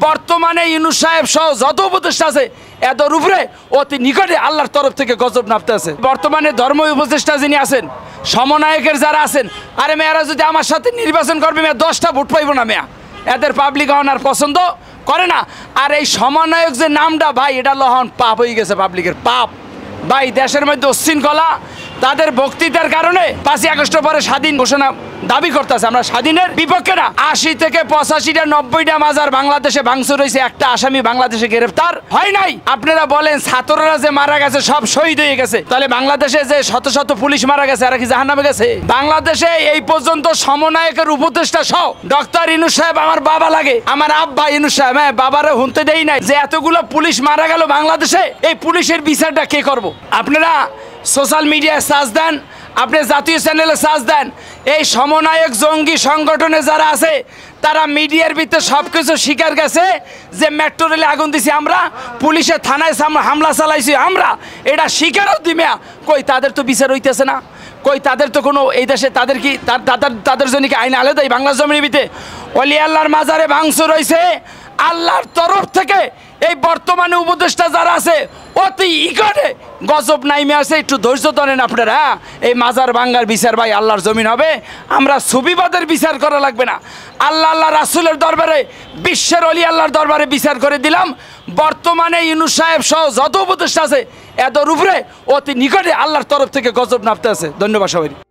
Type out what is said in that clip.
বর্তমানে ইউনূস সাহেব সহ যত উপদেষ্টা আছে এদের উপরে অতি নিকটে আল্লাহর তরফ থেকে গজব নামতে আছে। বর্তমানে ধর্ম উপদেষ্টা যিনি আছেন, সমন্বয়কের যারা আছেন, আরে মেয়েরা যদি আমার সাথে নির্বাচন করবে মেয়া 10টা ভোট পাইব না মেয়া, এদের পাবলিক আর পছন্দ করে না। আর এই সমন্বয়ক যে নামটা ভাই, এটা লহন পাপ হয়ে গেছে, পাবলিকের পাপ ভাই। দেশের মধ্যে উচ্ছৃঙ্খলা তাদের বক্তৃতার কারণে 5ই আগস্ট পরে স্বাধীন ঘোষণা দাবি করতেছে, আমরা স্বাধীনের বিপক্ষে না। 80 থেকে 85টা 90টা মাজার বাংলাদেশে ভাঙচুর হয়েছে, একটা আসামি বাংলাদেশে গ্রেফতার হয় নাই। আপনারা বলেন ছাত্ররা যে মারা গেছে সব শহীদ হয়ে গেছে, তাহলে বাংলাদেশে যে শত শত পুলিশ মারা গেছে এরা কি জাহান্নামে গেছে? বাংলাদেশে এই পর্যন্ত সমন্বয়কের উপদেষ্টা সহ ডক্টর ইউনূস সাহেব আমার বাবা লাগে, আমার আব্বা ইউনূস সাহেব, হ্যাঁ বাবারে হুনতে দেই নাই যে এতগুলো পুলিশ মারা গেল বাংলাদেশে, এই পুলিশের বিচারটা কে করব? আপনারা সোশ্যাল মিডিয়ায় সার্চ দেন, আপনি জাতীয় চ্যানেলে সার্চ দেন, এই সমন্বয়ক জঙ্গি সংগঠনে যারা আছে তারা মিডিয়ার ভিতরে সব কিছু স্বীকার গেছে যে মেট্রো রেলে আগুন দিছি আমরা, পুলিশের থানায় হামলা চালাইছি আমরা, এটা স্বীকারও দিমে। কই তাদের তো বিচার হইতেছে না, কই তাদের তো কোনো এই দেশে তাদের কি তাদের জন্য কি আইন আলাদা? এই বাংলা জমির ভিতরে অলি আল্লাহর মাজারে ভাঙচুর হয়েছে, আল্লাহর তরফ থেকে এই বর্তমানে উপদেষ্টা যারা আছে অতি ইগরে গজব নাইমে আছে। একটু ধৈর্য ধরেন আপনারা, এই মাজার ভাঙ্গার বিচার ভাই আল্লাহর জমিন হবে, আমরা সুবিবাদের বিচার করা লাগবে না। আল্লাহ রাসূলের দরবারে, বিশ্বের অলি আল্লাহর দরবারে বিচার করে দিলাম। বর্তমানে ইউনূস সাহেব সহ যত উপদেষ্টা আছে এদের উপরে অতি নিকটে আল্লাহর তরফ থেকে গজব নামতে আছে। ধন্যবাদ সবাই।